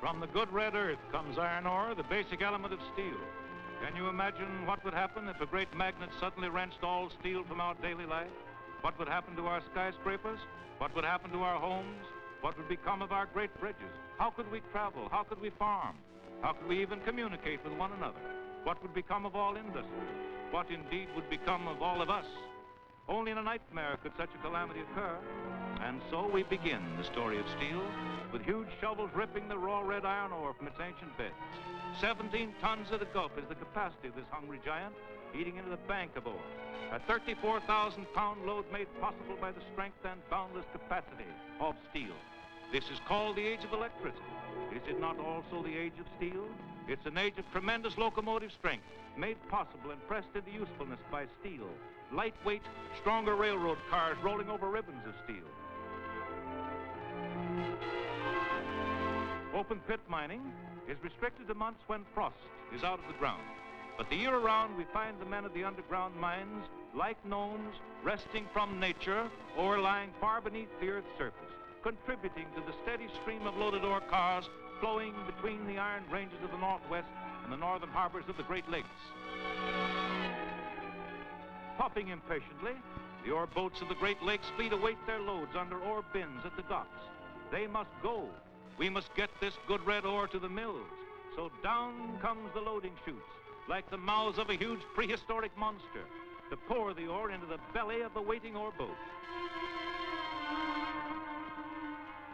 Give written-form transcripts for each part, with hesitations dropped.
From the good red earth comes iron ore, the basic element of steel. Can you imagine what would happen if a great magnet suddenly wrenched all steel from our daily life? What would happen to our skyscrapers? What would happen to our homes? What would become of our great bridges? How could we travel? How could we farm? How could we even communicate with one another? What would become of all industry? What indeed would become of all of us? Only in a nightmare could such a calamity occur. And so we begin the story of steel, with huge shovels ripping the raw red iron ore from its ancient beds. 17 tons at a gulp is the capacity of this hungry giant, eating into the bank of ore. A 34,000-pound load made possible by the strength and boundless capacity of steel. This is called the age of electricity. Is it not also the age of steel? It's an age of tremendous locomotive strength, made possible and pressed into usefulness by steel. Lightweight, stronger railroad cars rolling over ribbons of steel. Open pit mining is restricted to months when frost is out of the ground. But the year around, we find the men of the underground mines, like gnomes, resting from nature or lying far beneath the earth's surface, contributing to the steady stream of loaded ore cars flowing between the iron ranges of the Northwest and the northern harbors of the Great Lakes. Puffing impatiently, the ore boats of the Great Lakes fleet await their loads under ore bins at the docks. They must go. We must get this good red ore to the mills. So down comes the loading chutes, like the mouths of a huge prehistoric monster, to pour the ore into the belly of the waiting ore boat.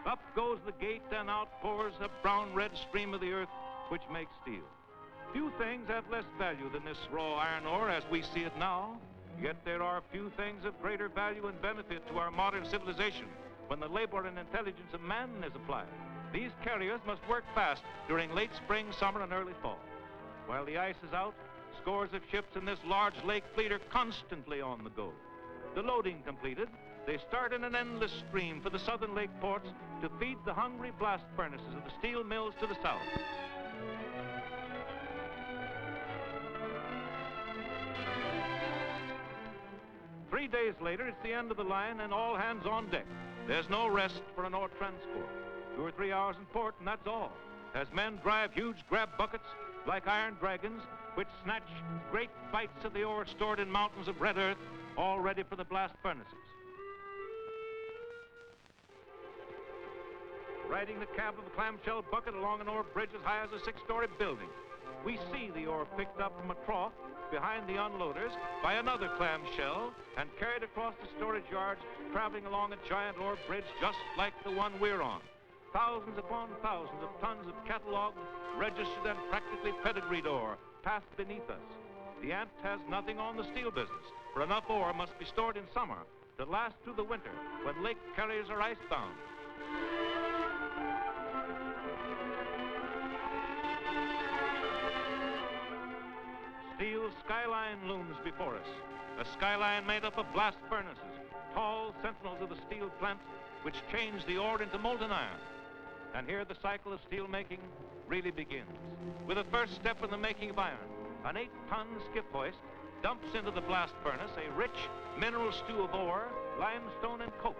Up goes the gate, and out pours a brown-red stream of the earth, which makes steel. Few things have less value than this raw iron ore as we see it now. Yet there are few things of greater value and benefit to our modern civilization when the labor and intelligence of man is applied. These carriers must work fast during late spring, summer, and early fall. While the ice is out, scores of ships in this large lake fleet are constantly on the go. The loading completed, they start in an endless stream for the southern lake ports to feed the hungry blast furnaces of the steel mills to the south. Three days later, it's the end of the line and all hands on deck. There's no rest for an ore transport. 2 or 3 hours in port, and that's all, as men drive huge grab buckets like iron dragons, which snatch great bites of the ore stored in mountains of red earth, all ready for the blast furnaces. Riding the cab of a clamshell bucket along an ore bridge as high as a 6-story building, we see the ore picked up from a trough behind the unloaders by another clamshell and carried across the storage yards, traveling along a giant ore bridge just like the one we're on. Thousands upon thousands of tons of cataloged, registered, and practically pedigreed ore pass beneath us. The ant has nothing on the steel business, for enough ore must be stored in summer to last through the winter when lake carriers are icebound. Steel skyline looms before us, a skyline made up of blast furnaces, tall sentinels of the steel plant which change the ore into molten iron. And here the cycle of steel making really begins. With the first step in the making of iron, an 8-ton skip hoist dumps into the blast furnace a rich mineral stew of ore, limestone, and coke.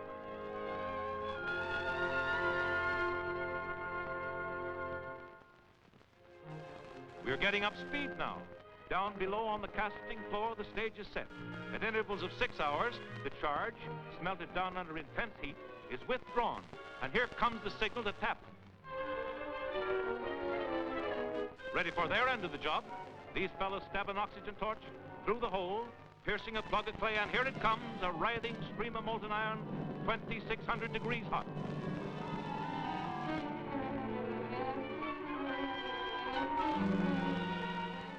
We're getting up speed now. Down below on the casting floor, the stage is set. At intervals of 6 hours, the charge, smelted down under intense heat, is withdrawn. And here comes the signal to tap. Ready for their end of the job, these fellows stab an oxygen torch through the hole, piercing a plug of clay, and here it comes, a writhing stream of molten iron, 2,600 degrees hot.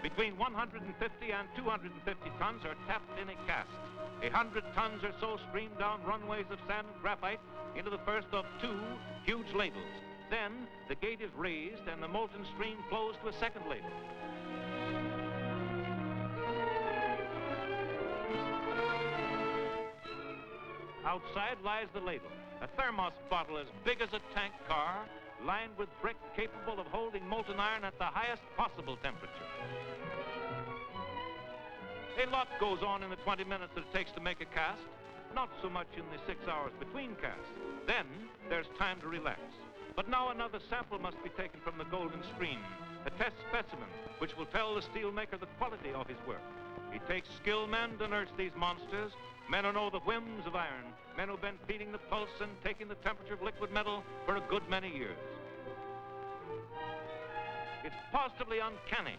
Between 150 and 250 tons are tapped in a cast. 100 tons or so stream down runways of sand and graphite into the first of 2 huge ladles. Then the gate is raised and the molten stream flows to a second ladle. Outside lies the ladle, a thermos bottle as big as a tank car, lined with brick capable of holding molten iron at the highest possible temperature. A lot goes on in the 20 minutes that it takes to make a cast, not so much in the 6 hours between casts. Then there's time to relax. But now another sample must be taken from the golden stream, a test specimen which will tell the steelmaker the quality of his work. It takes skilled men to nurse these monsters, men who know the whims of iron, men who've been feeling the pulse and taking the temperature of liquid metal for a good many years. It's positively uncanny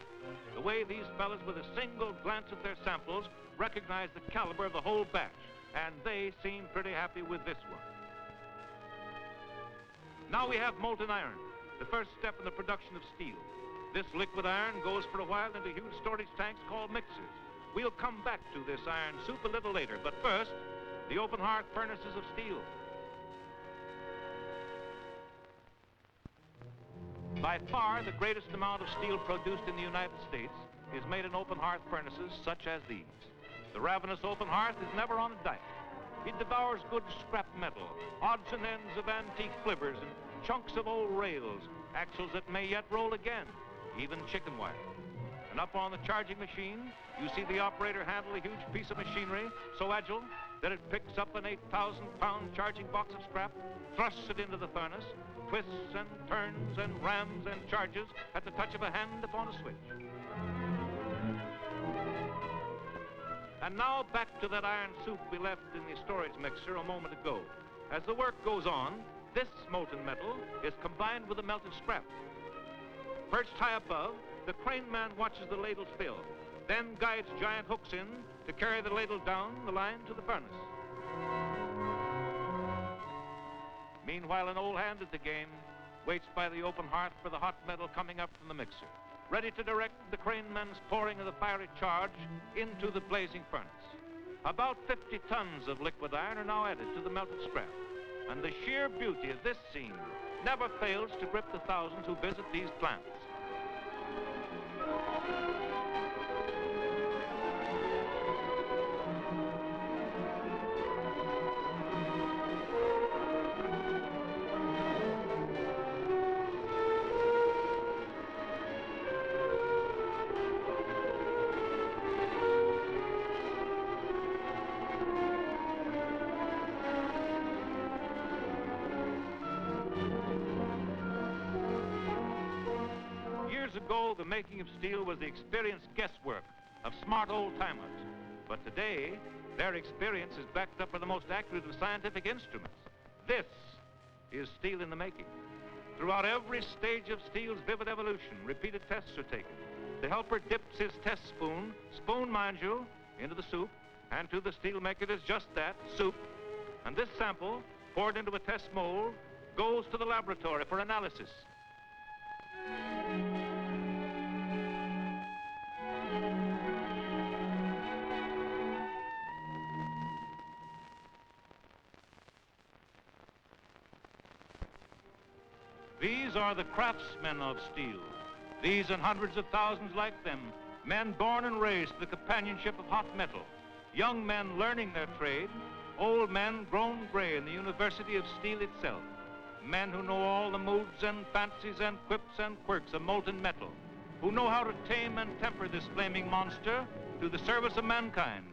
the way these fellas, with a single glance at their samples, recognize the caliber of the whole batch, and they seem pretty happy with this one. Now we have molten iron, the first step in the production of steel. This liquid iron goes for a while into huge storage tanks called mixers. We'll come back to this iron soup a little later, but first, the open hearth furnaces of steel. By far, the greatest amount of steel produced in the United States is made in open hearth furnaces such as these. The ravenous open hearth is never on a diet. It devours good scrap metal, odds and ends of antique flivvers and chunks of old rails, axles that may yet roll again, even chicken wire. And up on the charging machine, you see the operator handle a huge piece of machinery so agile that it picks up an 8,000-pound charging box of scrap, thrusts it into the furnace, twists and turns and rams and charges at the touch of a hand upon a switch. And now back to that iron soup we left in the storage mixer a moment ago. As the work goes on, this molten metal is combined with the melted scrap. Perched high above, the crane man watches the ladle fill, then guides giant hooks in to carry the ladle down the line to the furnace. Meanwhile, an old hand at the game waits by the open hearth for the hot metal coming up from the mixer, ready to direct the crane man's pouring of the fiery charge into the blazing furnace. About 50 tons of liquid iron are now added to the melted scrap, and the sheer beauty of this scene never fails to grip the thousands who visit these plants. Years ago, the making of steel was the experienced guesswork of smart old-timers. But today, their experience is backed up by the most accurate of scientific instruments. This is steel in the making. Throughout every stage of steel's vivid evolution, repeated tests are taken. The helper dips his test spoon, mind you, into the soup, and to the steelmaker it is just that, soup. And this sample, poured into a test mold, goes to the laboratory for analysis. These are the craftsmen of steel. These and hundreds of thousands like them, men born and raised to the companionship of hot metal, young men learning their trade, old men grown gray in the University of Steel itself, men who know all the moods and fancies and quips and quirks of molten metal, who know how to tame and temper this flaming monster to the service of mankind.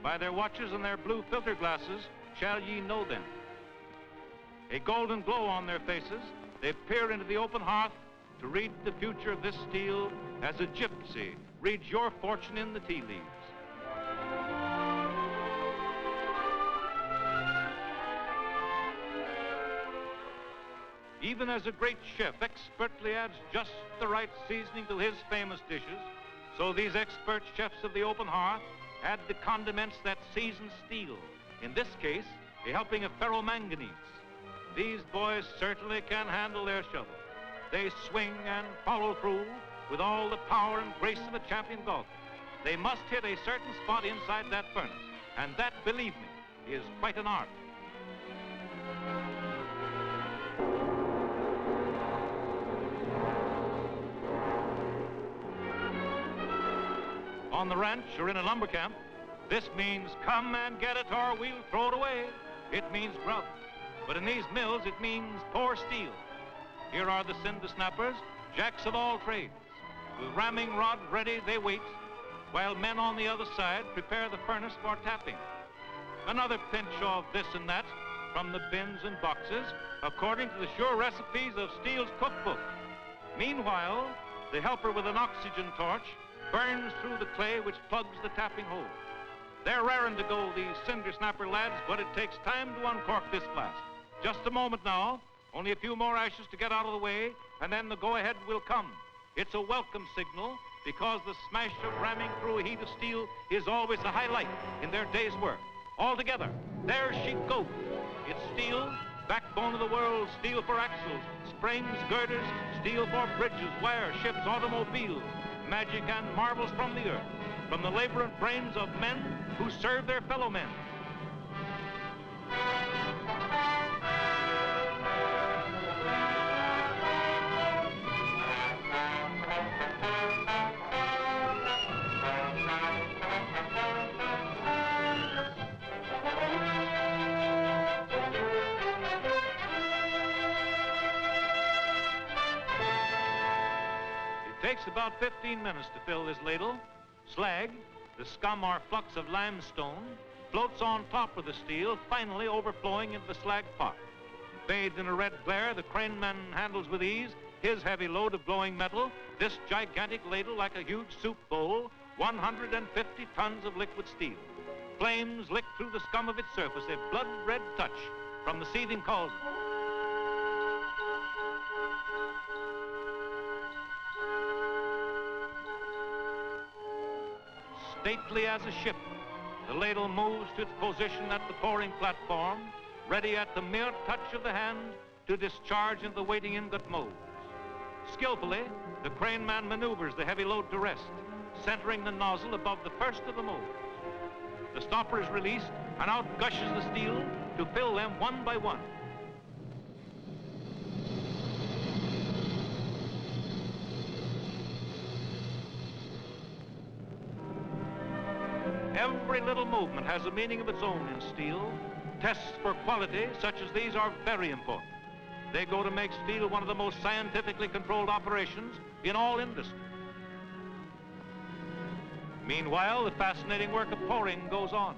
By their watches and their blue filter glasses shall ye know them. A golden glow on their faces, they peer into the open hearth to read the future of this steel as a gypsy reads your fortune in the tea leaves. Even as a great chef expertly adds just the right seasoning to his famous dishes, so these expert chefs of the open hearth add the condiments that season steel, in this case, a helping of ferromanganese. These boys certainly can handle their shovel. They swing and follow through with all the power and grace of a champion golfer. They must hit a certain spot inside that furnace, and that, believe me, is quite an art. On the ranch or in a lumber camp, this means come and get it or we'll throw it away. It means grub. But in these mills, it means pour steel. Here are the cinder snappers, jacks of all trades. With ramming rod ready, they wait, while men on the other side prepare the furnace for tapping. Another pinch of this and that, from the bins and boxes according to the sure recipes of steel's cookbook. Meanwhile, the helper with an oxygen torch burns through the clay which plugs the tapping hole. They're raring to go, these cinder snapper lads, but it takes time to uncork this flask. Just a moment now, only a few more ashes to get out of the way, and then the go-ahead will come. It's a welcome signal, because the smash of ramming through a heat of steel is always a highlight in their day's work. All together, there she goes. It's steel, backbone of the world, steel for axles, springs, girders, steel for bridges, wire, ships, automobiles, magic and marvels from the earth, from the labor and brains of men who serve their fellow men. It takes about 15 minutes to fill this ladle. Slag, the scum or flux of limestone, floats on top of the steel, finally overflowing into the slag pot. Bathed in a red glare, the craneman handles with ease his heavy load of glowing metal, this gigantic ladle like a huge soup bowl, 150 tons of liquid steel. Flames lick through the scum of its surface, a blood-red touch from the seething cauldron. Stately as a ship, the ladle moves to its position at the pouring platform, ready at the mere touch of the hand to discharge into the waiting ingot molds. Skillfully, the craneman maneuvers the heavy load to rest, centering the nozzle above the first of the molds. The stopper is released, and out gushes the steel to fill them one by one. Every little movement has a meaning of its own in steel. Tests for quality, such as these, are very important. They go to make steel one of the most scientifically controlled operations in all industry. Meanwhile, the fascinating work of pouring goes on.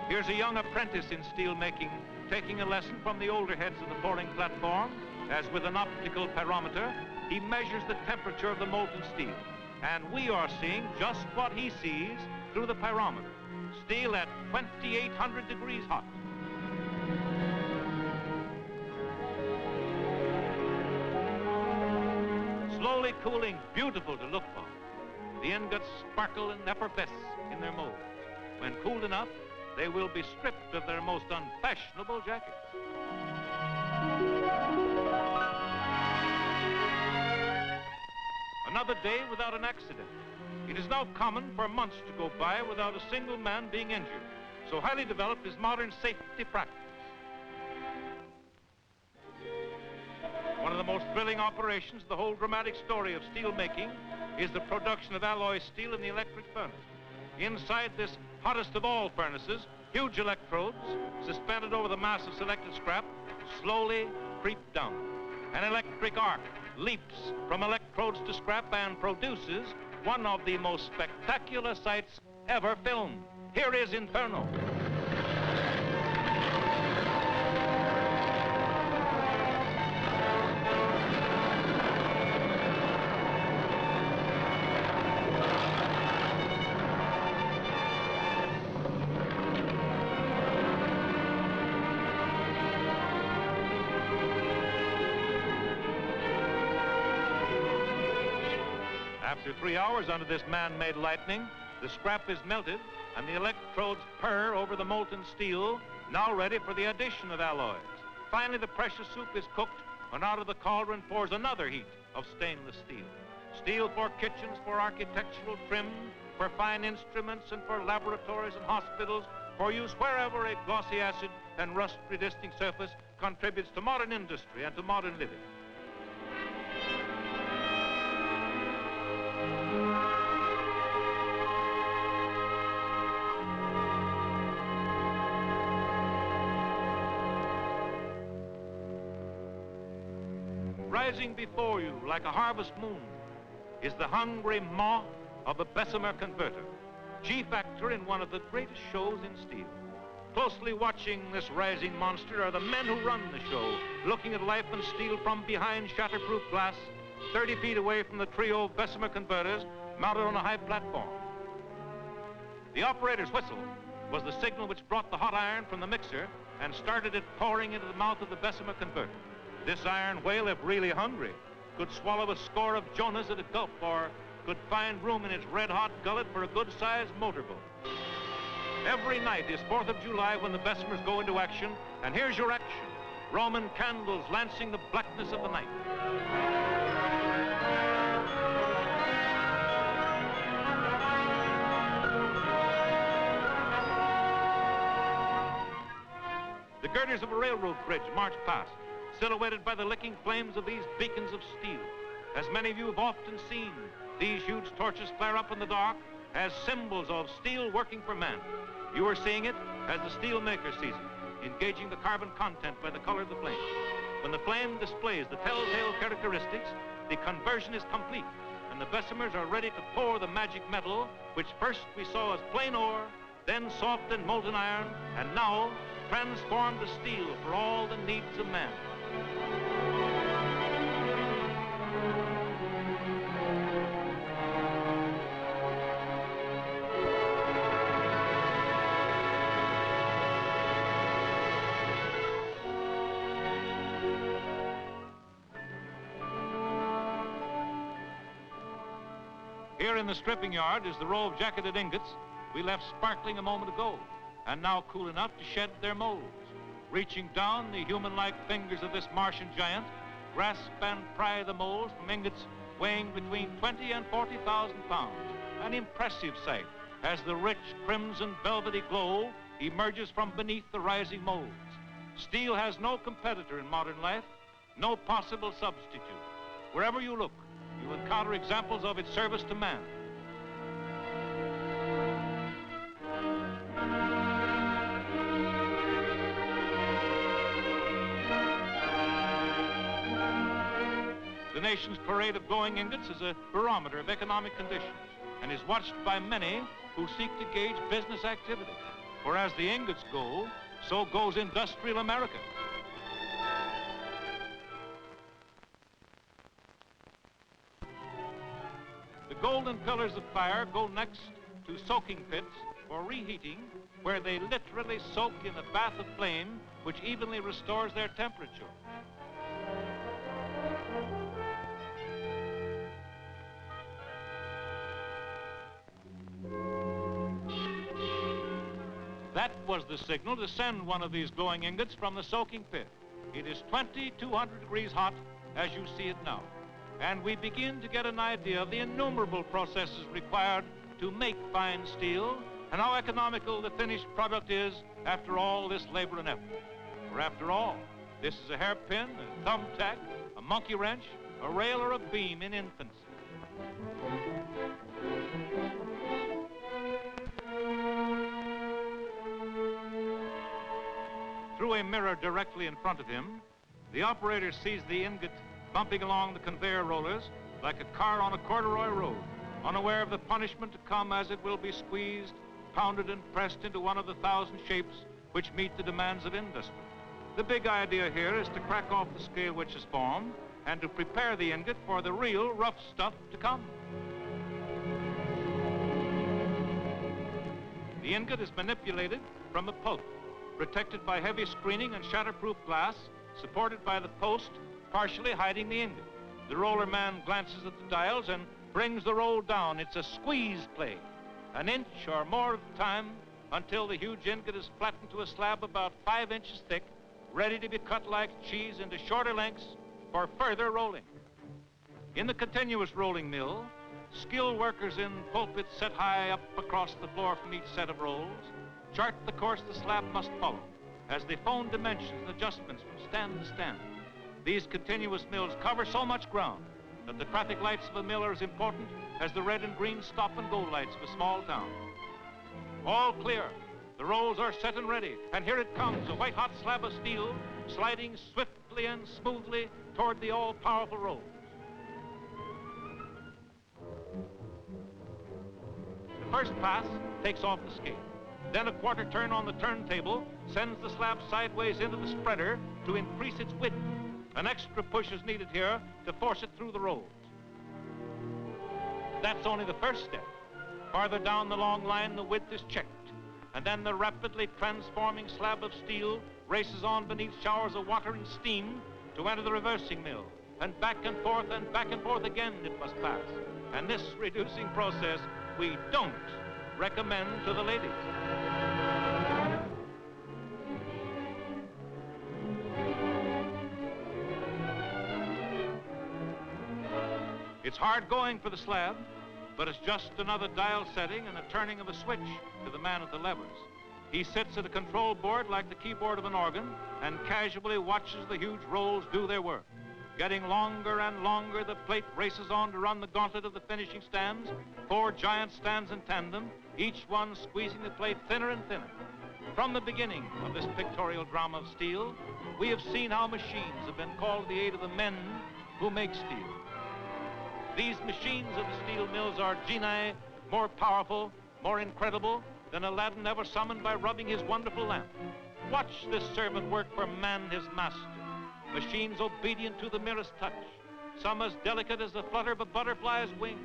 Here's a young apprentice in steel making, taking a lesson from the older heads of the pouring platform, as with an optical pyrometer, he measures the temperature of the molten steel. And we are seeing just what he sees through the pyrometer. Steel at 2,800 degrees hot. Slowly cooling, beautiful to look upon. The ingots sparkle and effervesce in their molds. When cooled enough, they will be stripped of their most unfashionable jackets. Another day without an accident. It is now common for months to go by without a single man being injured. So highly developed is modern safety practice. One of the most thrilling operations of the whole dramatic story of steel making is the production of alloy steel in the electric furnace. Inside this hottest of all furnaces, huge electrodes, suspended over the mass of selected scrap, slowly creep down. An electric arc leaps from electrodes to scrap and produces one of the most spectacular sights ever filmed. Here is Inferno. After 3 hours under this man-made lightning, the scrap is melted and the electrodes purr over the molten steel, now ready for the addition of alloys. Finally, the precious soup is cooked, and out of the cauldron pours another heat of stainless steel. Steel for kitchens, for architectural trim, for fine instruments, and for laboratories and hospitals, for use wherever a glossy acid and rust-resisting surface contributes to modern industry and to modern living. Rising before you like a harvest moon is the hungry maw of the Bessemer converter, chief actor in one of the greatest shows in steel. Closely watching this rising monster are the men who run the show, looking at life and steel from behind shatterproof glass, 30 feet away from the trio of Bessemer converters mounted on a high platform. The operator's whistle was the signal which brought the hot iron from the mixer and started it pouring into the mouth of the Bessemer converter. This iron whale, if really hungry, could swallow a score of Jonahs at a gulp, or could find room in its red-hot gullet for a good-sized motorboat. Every night is 4th of July when the Bessemers go into action, and here's your action. Roman candles lancing the blackness of the night. The girders of a railroad bridge march past, silhouetted by the licking flames of these beacons of steel. As many of you have often seen, these huge torches flare up in the dark as symbols of steel working for man. You are seeing it as the steel maker sees it, engaging the carbon content by the color of the flame. When the flame displays the telltale characteristics, the conversion is complete, and the Bessemers are ready to pour the magic metal, which first we saw as plain ore, then soft and molten iron, and now transformed to steel for all the needs of man. Here in the stripping yard is the row of jacketed ingots we left sparkling a moment ago, and now cool enough to shed their molds. Reaching down, the human-like fingers of this Martian giant grasp and pry the molds from ingots weighing between 20 and 40,000 pounds. An impressive sight as the rich crimson velvety glow emerges from beneath the rising molds. Steel has no competitor in modern life, no possible substitute. Wherever you look, you encounter examples of its service to man. The nation's parade of glowing ingots is a barometer of economic conditions and is watched by many who seek to gauge business activity. For as the ingots go, so goes industrial America. The golden pillars of fire go next to soaking pits for reheating, where they literally soak in a bath of flame which evenly restores their temperature. That was the signal to send one of these glowing ingots from the soaking pit. It is 2,200 degrees hot as you see it now. And we begin to get an idea of the innumerable processes required to make fine steel and how economical the finished product is after all this labor and effort. For after all, this is a hairpin, a thumbtack, a monkey wrench, a rail, or a beam in infancy. Through a mirror directly in front of him, the operator sees the ingot bumping along the conveyor rollers like a car on a corduroy road, unaware of the punishment to come as it will be squeezed, pounded, and pressed into one of the 1,000 shapes which meet the demands of industry. The big idea here is to crack off the scale which is formed and to prepare the ingot for the real rough stuff to come. The ingot is manipulated from a pulp, protected by heavy screening and shatterproof glass, supported by the post partially hiding the ingot. The roller man glances at the dials and brings the roll down. It's a squeeze play, an inch or more at a time until the huge ingot is flattened to a slab about 5 inches thick, ready to be cut like cheese into shorter lengths for further rolling. In the continuous rolling mill, skilled workers in pulpits set high up across the floor from each set of rolls chart the course the slab must follow as they phone dimensions and adjustments from stand to stand. These continuous mills cover so much ground that the traffic lights of a mill are as important as the red and green stop-and-go lights of a small town. All clear. The rolls are set and ready, and here it comes, a white-hot slab of steel sliding swiftly and smoothly toward the all-powerful rolls. The first pass takes off the scale. Then a quarter turn on the turntable sends the slab sideways into the spreader to increase its width. An extra push is needed here to force it through the rolls. That's only the first step. Farther down the long line, the width is checked. And then the rapidly transforming slab of steel races on beneath showers of water and steam to enter the reversing mill. And back and forth again it must pass. And this reducing process we don't recommend to the ladies. It's hard going for the slab, but it's just another dial setting and a turning of a switch to the man at the levers. He sits at a control board like the keyboard of an organ and casually watches the huge rolls do their work. Getting longer and longer, the plate races on to run the gauntlet of the finishing stands, 4 giant stands in tandem, each one squeezing the plate thinner and thinner. From the beginning of this pictorial drama of steel, we have seen how machines have been called to the aid of the men who make steel. These machines of the steel mills are genii more powerful, more incredible than Aladdin ever summoned by rubbing his wonderful lamp. Watch this servant work for man, his master. Machines obedient to the merest touch. Some as delicate as the flutter of a butterfly's wing.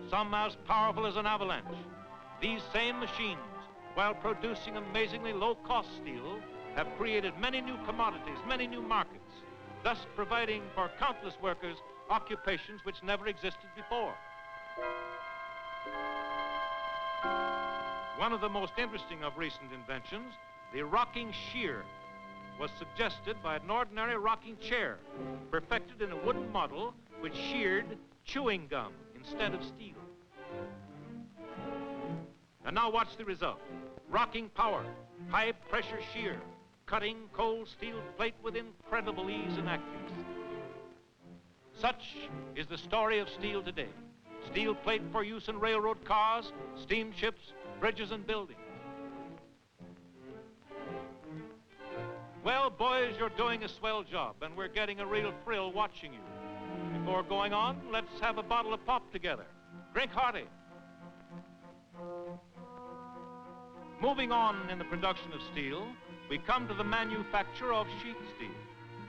Some as powerful as an avalanche. These same machines, while producing amazingly low-cost steel, have created many new commodities, many new markets, thus providing for countless workers occupations which never existed before. One of the most interesting of recent inventions, the rocking shear, was suggested by an ordinary rocking chair, perfected in a wooden model which sheared chewing gum instead of steel. And now watch the result. Rocking power, high pressure shear, cutting cold steel plate with incredible ease and accuracy. Such is the story of steel today. Steel plate for use in railroad cars, steamships, bridges, and buildings. Well, boys, you're doing a swell job, and we're getting a real thrill watching you. Before going on, let's have a bottle of pop together. Drink hearty. Moving on in the production of steel, we come to the manufacture of sheet steel.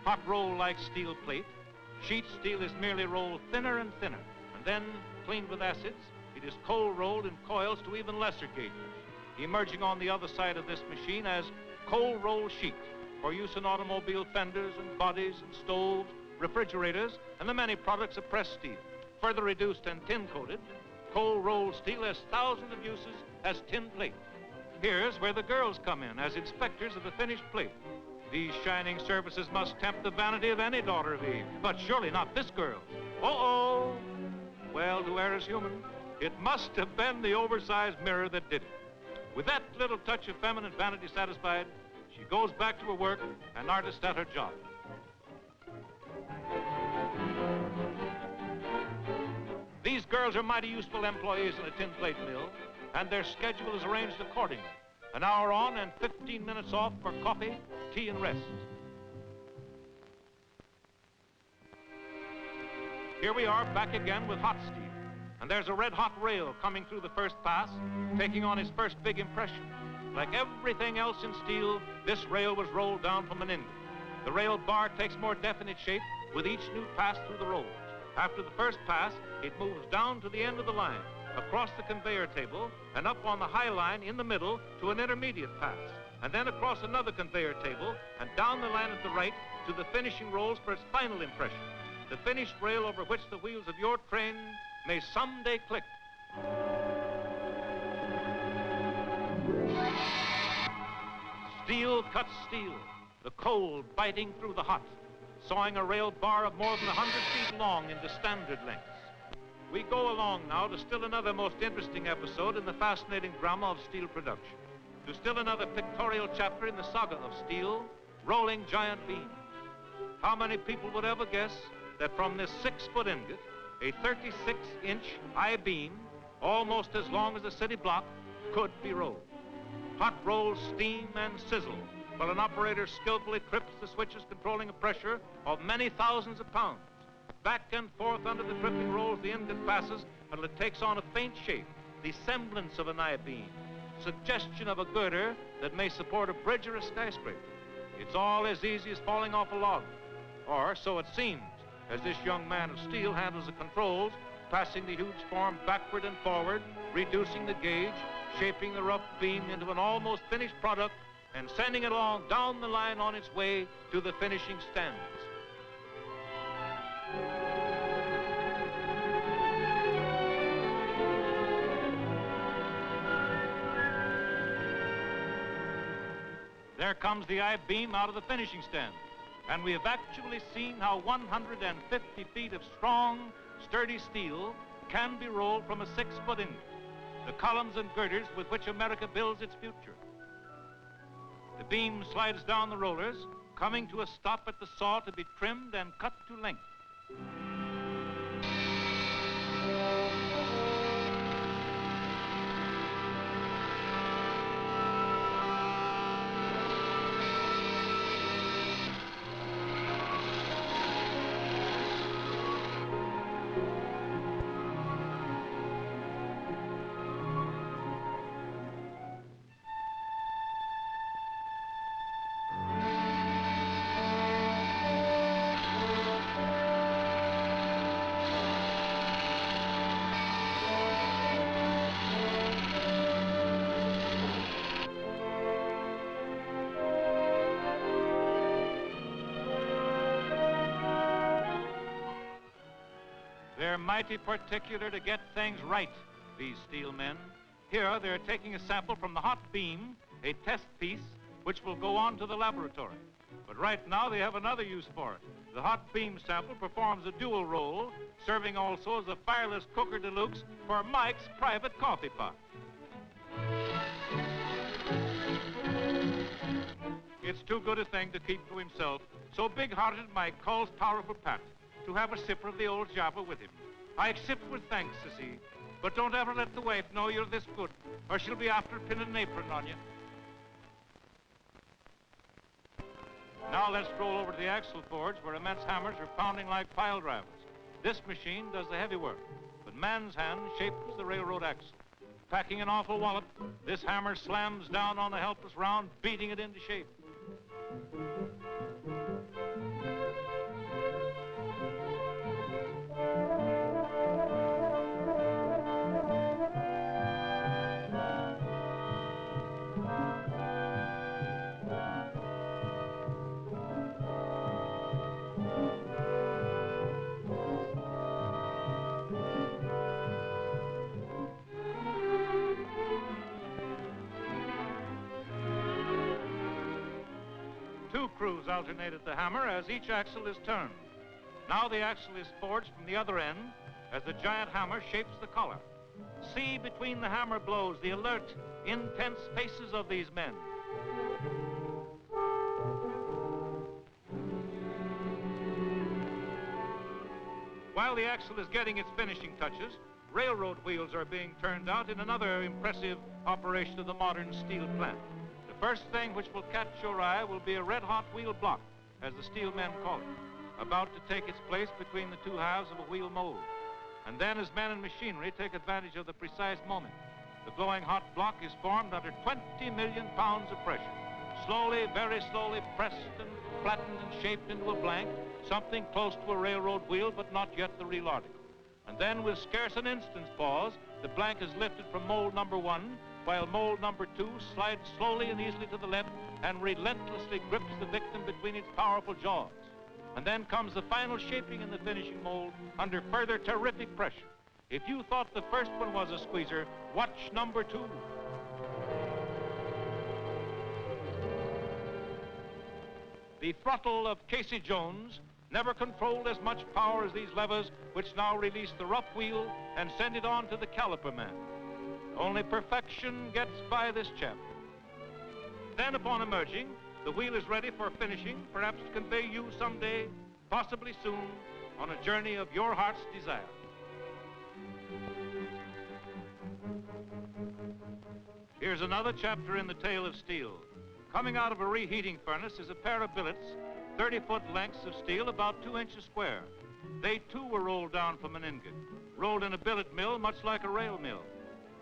Hot roll like steel plate. Sheet steel is merely rolled thinner and thinner, and then, cleaned with acids, it is cold rolled in coils to even lesser gauges, emerging on the other side of this machine as cold roll sheet for use in automobile fenders and bodies and stoves, refrigerators, and the many products of pressed steel. Further reduced and tin-coated, cold rolled steel has thousands of uses as tin plate. Here's where the girls come in as inspectors of the finished plate. These shining surfaces must tempt the vanity of any daughter of Eve, but surely not this girl. Uh-oh. Well, to err is human. It must have been the oversized mirror that did it. With that little touch of feminine vanity satisfied, she goes back to her work, an artist at her job. These girls are mighty useful employees in a tin plate mill, and their schedule is arranged accordingly. An hour on and 15 minutes off for coffee, tea, and rest. Here we are back again with hot steel. And there's a red-hot rail coming through the first pass, taking on his first big impression. Like everything else in steel, this rail was rolled down from an ingot. The rail bar takes more definite shape with each new pass through the rolls. After the first pass, it moves down to the end of the line, across the conveyor table, and up on the high line in the middle to an intermediate pass, and then across another conveyor table and down the line at the right to the finishing rolls for its final impression, the finished rail over which the wheels of your train may someday click. Steel cuts steel, the cold biting through the hot, sawing a rail bar of more than 100 feet long into standard lengths. We go along now to still another most interesting episode in the fascinating drama of steel production, to still another pictorial chapter in the saga of steel, rolling giant beams. How many people would ever guess that from this 6-foot ingot, a 36-inch I-beam, almost as long as a city block, could be rolled? Hot rolls steam and sizzle while an operator skillfully trips the switches controlling a pressure of many thousands of pounds. Back and forth under the tripping rolls the ingot passes until it takes on a faint shape, the semblance of an I-beam. suggestion of a girder that may support a bridge or a skyscraper. It's all as easy as falling off a log. Or so it seems, as this young man of steel handles the controls, passing the huge form backward and forward, reducing the gauge, shaping the rough beam into an almost finished product, and sending it along down the line on its way to the finishing stands. There comes the I-beam out of the finishing stand, and we have actually seen how 150 feet of strong, sturdy steel can be rolled from a 6-foot ingot, the columns and girders with which America builds its future. The beam slides down the rollers, coming to a stop at the saw to be trimmed and cut to length. They're mighty particular to get things right, these steel men. Here, they're taking a sample from the hot beam, a test piece, which will go on to the laboratory. But right now, they have another use for it. The hot beam sample performs a dual role, serving also as a fireless cooker de luxe for Mike's private coffee pot. It's too good a thing to keep to himself, so big-hearted Mike calls Powerful Pat to have a sipper of the old Java with him. I accept with thanks, says he, but don't ever let the wife know you're this good, or she'll be after pinning an apron on you. Now let's stroll over to the axle forge, where immense hammers are pounding like pile drivers. This machine does the heavy work, but man's hand shapes the railroad axle. Packing an awful wallop, this hammer slams down on the helpless round, beating it into shape. Two crews alternate at the hammer as each axle is turned. Now the axle is forged from the other end as the giant hammer shapes the collar. See between the hammer blows the alert, intense faces of these men. While the axle is getting its finishing touches, railroad wheels are being turned out in another impressive operation of the modern steel plant. The first thing which will catch your eye will be a red-hot wheel block, as the steel men call it, about to take its place between the two halves of a wheel mold. And then as men and machinery take advantage of the precise moment, the glowing hot block is formed under 20 million pounds of pressure. Slowly, very slowly pressed and flattened and shaped into a blank, something close to a railroad wheel, but not yet the real article. And then with scarce an instant's pause, the blank is lifted from mold number 1, while mold number 2 slides slowly and easily to the left and relentlessly grips the victim between its powerful jaws. And then comes the final shaping in the finishing mold under further terrific pressure. If you thought the first one was a squeezer, watch number 2. The throttle of Casey Jones never controlled as much power as these levers, which now release the rough wheel and send it on to the caliper man. Only perfection gets by this chap. Then upon emerging, the wheel is ready for finishing, perhaps to convey you someday, possibly soon, on a journey of your heart's desire. Here's another chapter in the tale of steel. Coming out of a reheating furnace is a pair of billets, 30-foot lengths of steel about 2 inches square. They too were rolled down from an ingot, rolled in a billet mill much like a rail mill.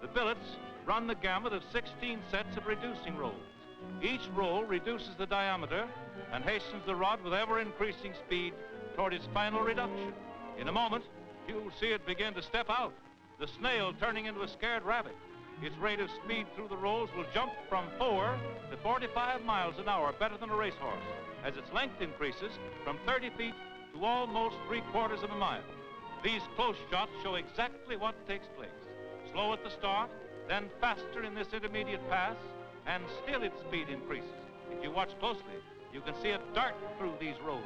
The billets, run the gamut of 16 sets of reducing rolls. Each roll reduces the diameter and hastens the rod with ever-increasing speed toward its final reduction. In a moment, you'll see it begin to step out, the snail turning into a scared rabbit. Its rate of speed through the rolls will jump from 4 to 45 miles an hour, better than a racehorse, as its length increases from 30 feet to almost 3/4 of a mile. These close shots show exactly what takes place. Slow at the start, then faster in this intermediate pass, and still its speed increases. If you watch closely, you can see it dart through these rolls.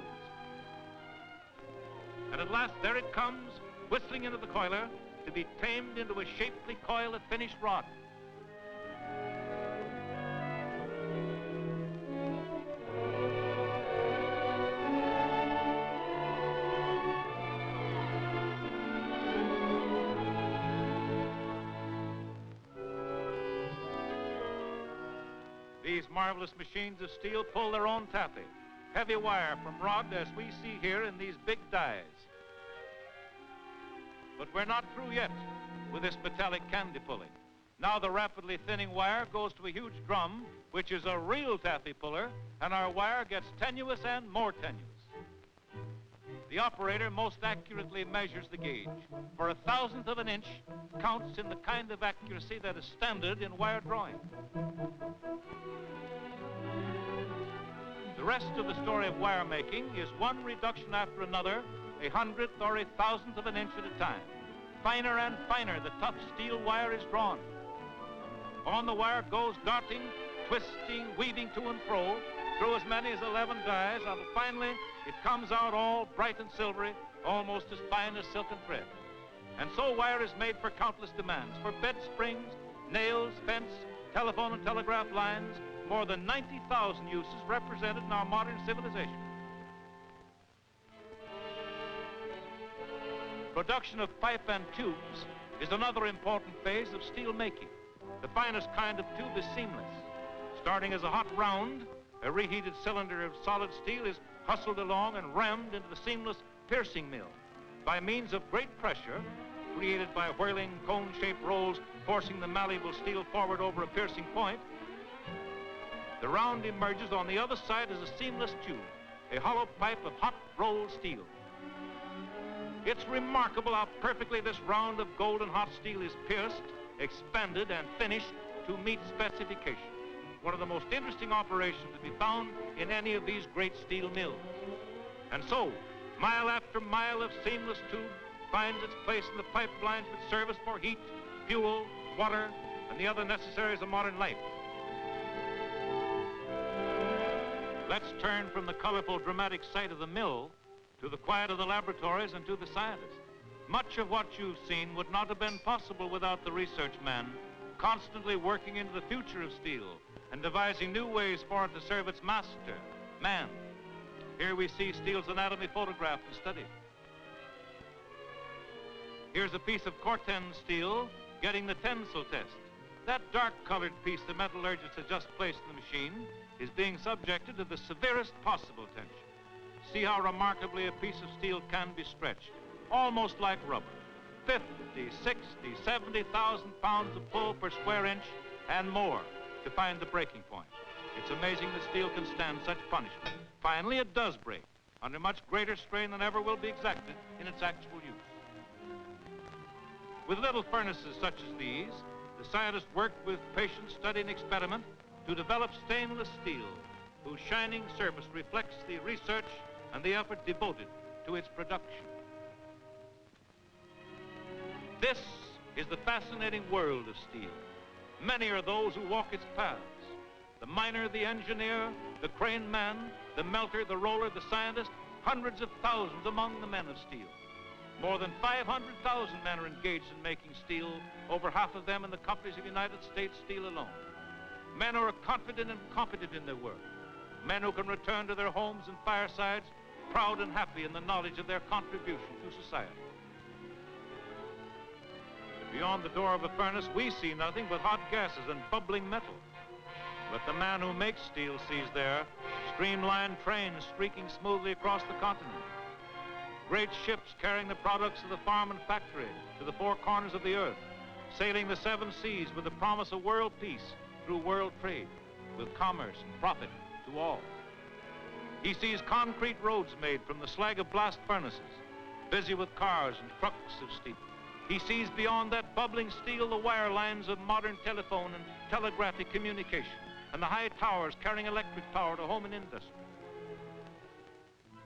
And at last, there it comes, whistling into the coiler to be tamed into a shapely coil of finished rod. These marvelous machines of steel pull their own taffy, heavy wire from rod as we see here in these big dies. But we're not through yet with this metallic candy pulling. Now the rapidly thinning wire goes to a huge drum, which is a real taffy puller, and our wire gets tenuous and more tenuous. The operator most accurately measures the gauge. For 1/1000th of an inch counts in the kind of accuracy that is standard in wire drawing. The rest of the story of wire making is one reduction after another, 1/100th or 1/1000th of an inch at a time. Finer and finer, the tough steel wire is drawn. On the wire goes darting, twisting, weaving to and fro through as many as 11 dies, until finally it comes out all bright and silvery, almost as fine as silken thread. And so wire is made for countless demands, for bed springs, nails, fence, telephone and telegraph lines, more than 90,000 uses represented in our modern civilization. Production of pipe and tubes is another important phase of steel making. The finest kind of tube is seamless. Starting as a hot round, a reheated cylinder of solid steel is hustled along and rammed into the seamless piercing mill. By means of great pressure, created by whirling cone-shaped rolls forcing the malleable steel forward over a piercing point, the round emerges on the other side as a seamless tube, a hollow pipe of hot rolled steel. It's remarkable how perfectly this round of golden hot steel is pierced, expanded, and finished to meet specification. One of the most interesting operations to be found in any of these great steel mills. And so, mile after mile of seamless tube finds its place in the pipelines which serve us for heat, fuel, water, and the other necessaries of modern life. Let's turn from the colorful, dramatic sight of the mill to the quiet of the laboratories and to the scientists. Much of what you've seen would not have been possible without the research men constantly working into the future of steel and devising new ways for it to serve its master, man. Here we see steel's anatomy photographed and studied. Here's a piece of Corten steel getting the tensile test. That dark-colored piece the metallurgist has just placed in the machine is being subjected to the severest possible tension. See how remarkably a piece of steel can be stretched, almost like rubber. 50, 60, 70,000 pounds of pull per square inch and more to find the breaking point. It's amazing that steel can stand such punishment. Finally, it does break under much greater strain than ever will be exacted in its actual use. With little furnaces such as these, the scientists worked with patient study and experiment to develop stainless steel, whose shining surface reflects the research and the effort devoted to its production. This is the fascinating world of steel. Many are those who walk its paths. The miner, the engineer, the crane man, the melter, the roller, the scientist, hundreds of thousands among the men of steel. More than 500,000 men are engaged in making steel, over half of them in the companies of United States Steel alone. Men who are confident and competent in their work. Men who can return to their homes and firesides proud and happy in the knowledge of their contribution to society. Beyond the door of a furnace, we see nothing but hot gases and bubbling metal. But the man who makes steel sees there streamlined trains streaking smoothly across the continent. Great ships carrying the products of the farm and factory to the four corners of the earth. sailing the 7 seas with the promise of world peace through world trade, with commerce and profit to all. He sees concrete roads made from the slag of blast furnaces, busy with cars and trucks of steel. He sees beyond that bubbling steel the wire lines of modern telephone and telegraphic communication, and the high towers carrying electric power to home and industry.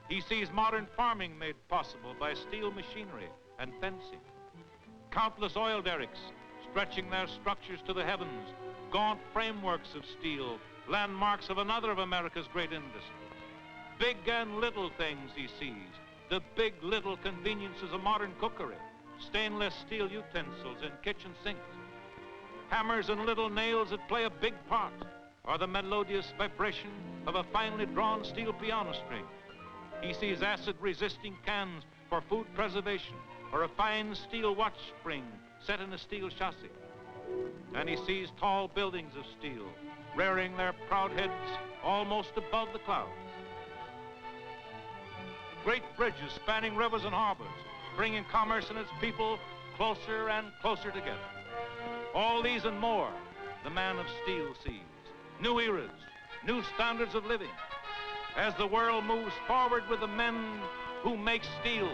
He sees modern farming made possible by steel machinery and fencing. Countless oil derricks stretching their structures to the heavens, gaunt frameworks of steel, landmarks of another of America's great industries. Big and little things he sees, the big little conveniences of modern cookery, stainless steel utensils in kitchen sinks, hammers and little nails that play a big part, or the melodious vibration of a finely drawn steel piano string. He sees acid-resisting cans for food preservation, or a fine steel watch spring set in a steel chassis. And he sees tall buildings of steel, rearing their proud heads almost above the clouds. Great bridges spanning rivers and harbors, bringing commerce and its people closer and closer together. All these and more, the man of steel sees. New eras, new standards of living, as the world moves forward with the men who make steel